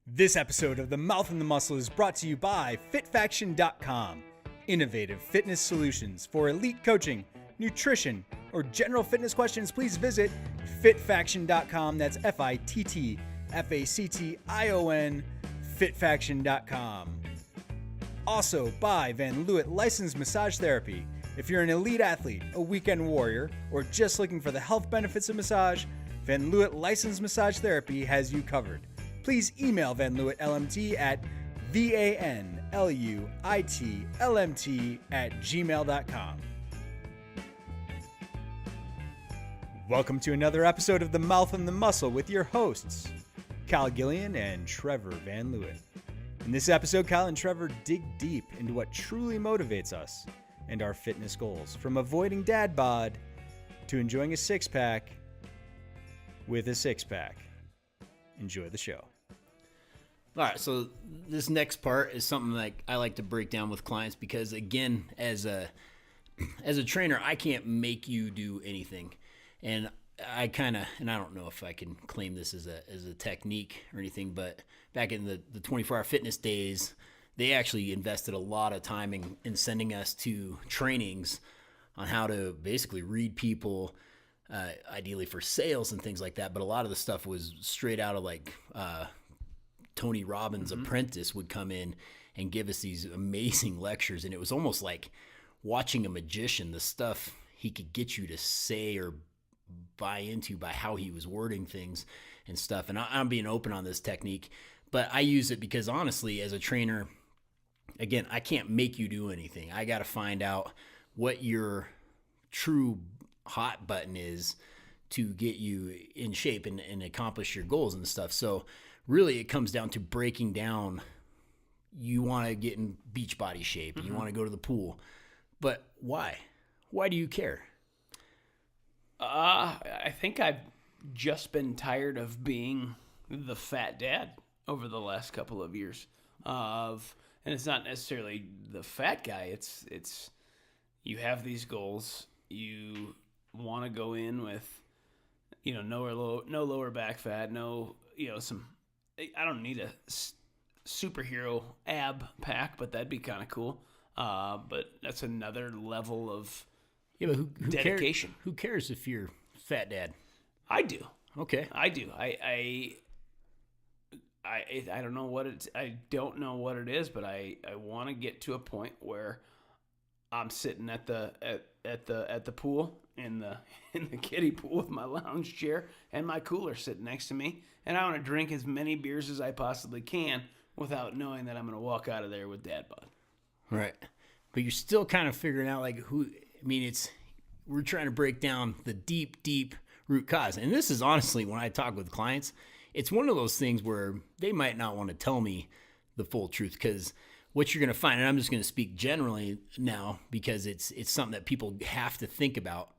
This episode of The Mouth and the Muscle is brought to you by FitFaction.com. Innovative fitness solutions for elite coaching, nutrition, or general fitness questions, please visit FitFaction.com. That's FITTFACTION, FitFaction.com. Also by VanLuit Licensed Massage Therapy. If you're an elite athlete, a weekend warrior, or just looking for the health benefits of massage, VanLuit Licensed Massage Therapy has you covered. Please email VanLuitLMT at VanLuitLMT@gmail.com. Welcome to another episode of The Mouth and the Muscle with your hosts, Kyle Gillian and Trevor VanLuit. In this episode, Kyle and Trevor dig deep into what truly motivates us and our fitness goals, from avoiding dad bod to enjoying a six-pack with a six-pack. Enjoy the show. All right, so this next part is something like I like to break down with clients because, again, as a trainer, I can't make you do anything, and I don't know if I can claim this as a technique or anything, but back in the 24-hour fitness days, they actually invested a lot of time in sending us to trainings on how to basically read people, ideally for sales and things like that. But a lot of the stuff was straight out of like Tony Robbins' apprentice would come in and give us these amazing lectures. And it was almost like watching a magician, the stuff he could get you to say or buy into by how he was wording things and stuff. And I'm being open on this technique, but I use it because honestly, as a trainer, again, I can't make you do anything. I got to find out what your true hot button is to get you in shape and accomplish your goals and stuff. So really it comes down to breaking down. You want to get in beach body shape. You want to go to the pool, but why do you care? I think I've just been tired of being the fat dad over the last couple of years and it's not necessarily the fat guy. It's you have these goals. You want to go in with, no lower back fat, I don't need a superhero ab pack, but that'd be kind of cool. But that's another level of But who dedication. Who cares if you're fat dad? I do. Okay. I do. I don't know what it's. I don't know what it is, but I want to get to a point where I'm sitting at the pool in the kiddie pool with my lounge chair and my cooler sitting next to me, and I want to drink as many beers as I possibly can without knowing that I'm going to walk out of there with dad bod. Right. But you're still kind of figuring out we're trying to break down the deep root cause. And this is honestly, when I talk with clients, it's one of those things where they might not want to tell me the full truth, because what you're going to find, and I'm just going to speak generally now because it's something that people have to think about,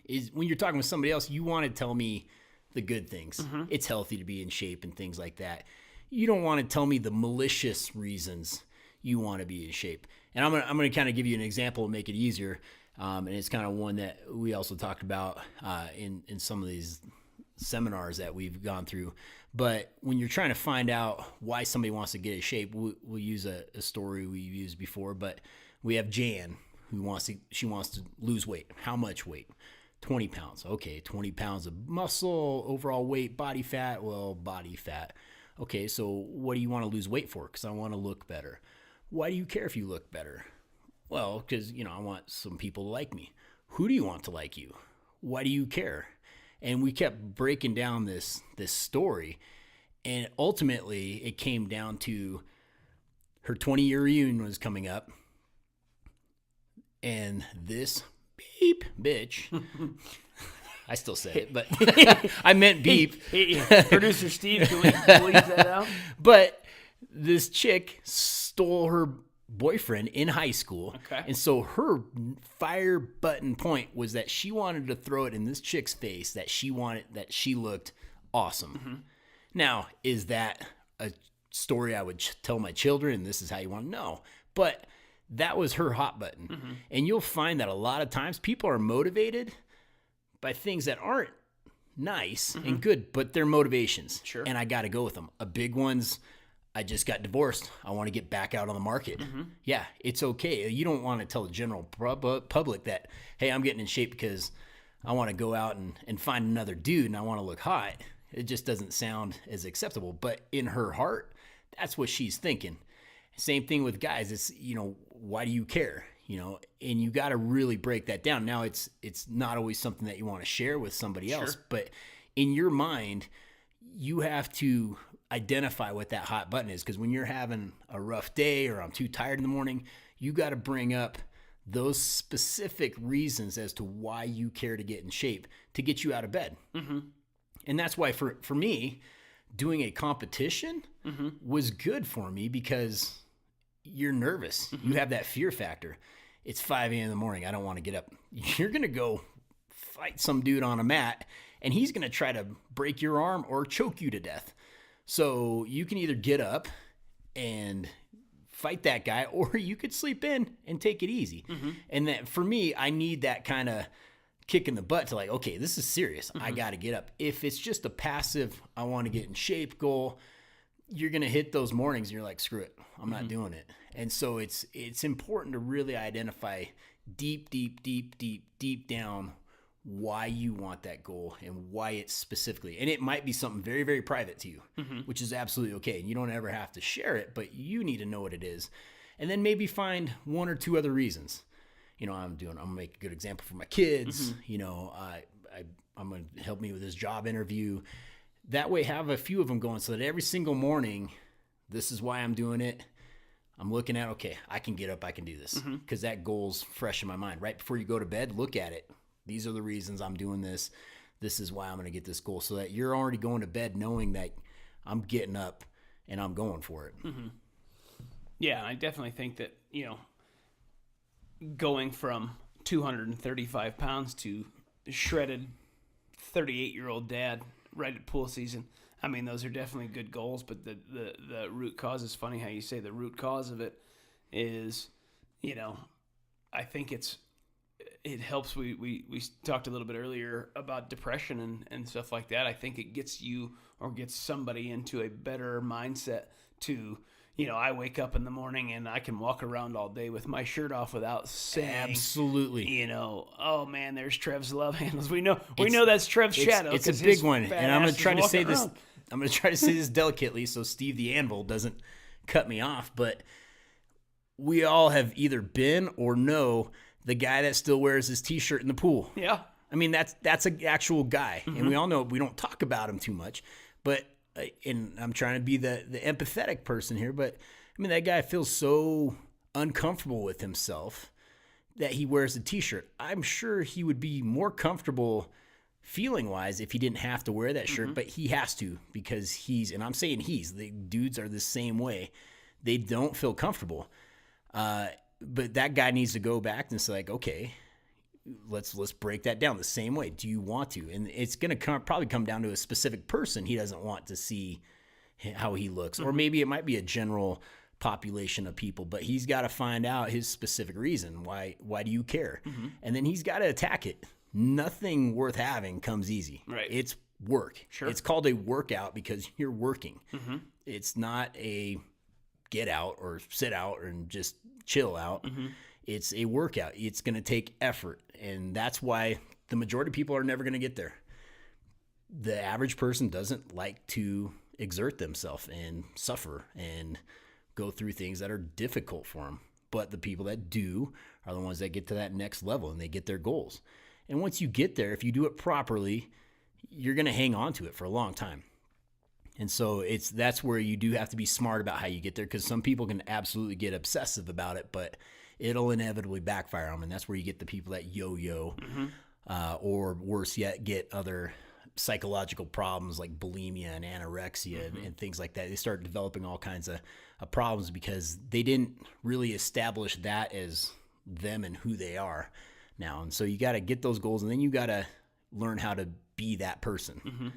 is when you're talking with somebody else, you want to tell me the good things. It's healthy to be in shape and things like that. You don't want to tell me the malicious reasons you want to be in shape. And I'm going to kind of give you an example and make it easier. And it's kind of one that we also talked about in some of these seminars that we've gone through. But when you're trying to find out why somebody wants to get in shape, we'll use a story we've used before. But we have Jan who wants to lose weight. How much weight? 20 pounds. Okay, 20 pounds of muscle, overall weight, body fat. Well, body fat. Okay, so what do you want to lose weight for? Because I want to look better. Why do you care if you look better? Well, because, I want some people to like me. Who do you want to like you? Why do you care? And we kept breaking down this story, and ultimately it came down to her 20-year reunion was coming up, and this beep bitch, I still said it, but I meant beep. Hey, Producer Steve, can we leave that out? But this chick stole her boyfriend in high school. Okay. And so her fire button point was that she wanted to throw it in this chick's face that she looked awesome. Now, is that a story I would tell my children? This is how you want to know. But that was her hot button. And you'll find that a lot of times people are motivated by things that aren't nice and good, but they're motivations. Sure. And I got to go with them. A big one's I just got divorced. I want to get back out on the market. Yeah, it's okay. You don't want to tell the general public that, hey, I'm getting in shape because I want to go out and find another dude and I want to look hot. It just doesn't sound as acceptable. But in her heart, that's what she's thinking. Same thing with guys. It's, why do you care? And you got to really break that down. Now, it's not always something that you want to share with somebody else, but in your mind, you have to identify what that hot button is. Because when you're having a rough day or I'm too tired in the morning, you got to bring up those specific reasons as to why you care to get in shape to get you out of bed. And that's why for me, doing a competition was good for me because you're nervous. You have that fear factor. It's 5 a.m. in the morning. I don't want to get up. You're going to go fight some dude on a mat and he's going to try to break your arm or choke you to death. So you can either get up and fight that guy, or you could sleep in and take it easy. And that for me, I need that kind of kick in the butt to like, okay, this is serious. I got to get up. If it's just a passive, I want to get in shape goal, you're going to hit those mornings and you're like, screw it, I'm not doing it. And so it's important to really identify deep down why you want that goal and why it's specifically. And it might be something very, very private to you, which is absolutely okay. And you don't ever have to share it, but you need to know what it is. And then maybe find one or two other reasons. I'm going to make a good example for my kids. I'm going to help me with this job interview. That way, have a few of them going so that every single morning, this is why I'm doing it. I'm looking at, okay, I can get up, I can do this. Because that goal's fresh in my mind. Right before you go to bed, look at it. These are the reasons I'm doing this. This is why I'm going to get this goal. So that you're already going to bed knowing that I'm getting up and I'm going for it. Yeah, I definitely think that, going from 235 pounds to shredded 38-year-old dad right at pool season, I mean, those are definitely good goals, but the root cause is funny how you say the root cause of it is, I think it helps. We talked a little bit earlier about depression and stuff like that. I think it gets you or gets somebody into a better mindset to, I wake up in the morning and I can walk around all day with my shirt off without saying, absolutely, oh man, there's Trev's love handles. We know that's Trev's shadow. It's a big one, and I'm going to try to say this. I'm going to try to say this delicately so Steve the Anvil doesn't cut me off. But we all have either been or know the guy that still wears his T-shirt in the pool. Yeah, I mean that's an actual guy, and we all know we don't talk about him too much, but. And I'm trying to be the empathetic person here, but I mean, that guy feels so uncomfortable with himself that he wears a T-shirt. I'm sure he would be more comfortable feeling wise if he didn't have to wear that shirt, but he has to because and I'm saying the dudes are the same way. They don't feel comfortable. But that guy needs to go back and say like, okay, let's break that down the same way. Do you want to? And it's going to probably come down to a specific person. He doesn't want to see how he looks, or maybe it might be a general population of people, but he's got to find out his specific reason. Why do you care? And then he's got to attack it. Nothing worth having comes easy. Right. It's work. Sure. It's called a workout because you're working. It's not a get out or sit out and just chill out. It's a workout. It's going to take effort. And that's why the majority of people are never going to get there. The average person doesn't like to exert themselves and suffer and go through things that are difficult for them. But the people that do are the ones that get to that next level and they get their goals. And once you get there, if you do it properly, you're going to hang on to it for a long time. And so that's where you do have to be smart about how you get there, because some people can absolutely get obsessive about it, but it'll inevitably backfire on them. And that's where you get the people that yo-yo or worse yet, get other psychological problems like bulimia and anorexia and things like that. They start developing all kinds of problems because they didn't really establish that as them and who they are now. And so you got to get those goals, and then you got to learn how to be that person.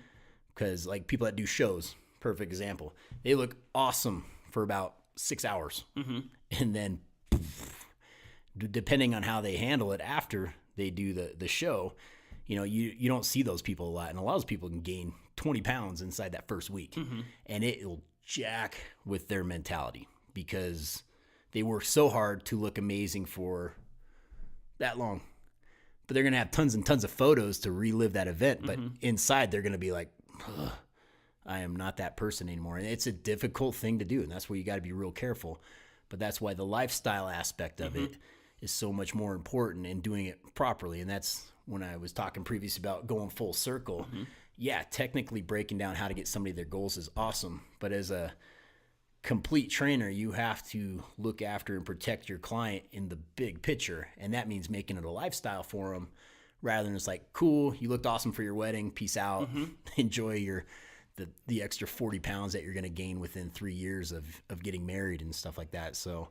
Because like people that do shows, perfect example, they look awesome for about 6 hours. And then depending on how they handle it after they do the show, you don't see those people a lot. And a lot of those people can gain 20 pounds inside that first week. And it'll jack with their mentality because they work so hard to look amazing for that long. But they're going to have tons and tons of photos to relive that event. But inside, they're going to be like, I am not that person anymore. And it's a difficult thing to do. And that's where you got to be real careful. But that's why the lifestyle aspect of it is so much more important in doing it properly. And that's when I was talking previously about going full circle. Yeah, technically breaking down how to get somebody their goals is awesome. But as a complete trainer, you have to look after and protect your client in the big picture. And that means making it a lifestyle for them rather than just like, cool, you looked awesome for your wedding. Peace out. Enjoy the extra 40 pounds that you're going to gain within 3 years of getting married and stuff like that. So,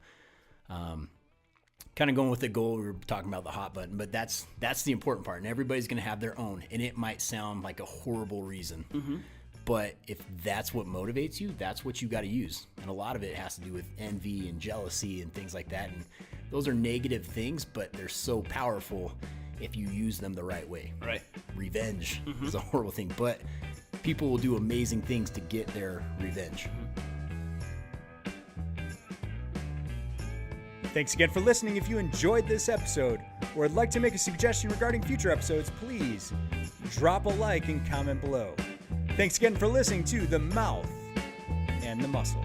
kind of going with the goal, we were talking about the hot button, but that's the important part. And everybody's going to have their own, and it might sound like a horrible reason, but if that's what motivates you, that's what you got to use. And a lot of it has to do with envy and jealousy and things like that. And those are negative things, but they're so powerful if you use them the right way. Right. Revenge is a horrible thing, but people will do amazing things to get their revenge. Thanks again for listening. If you enjoyed this episode or would like to make a suggestion regarding future episodes, please drop a like and comment below. Thanks again for listening to The Mouth and the Muscle.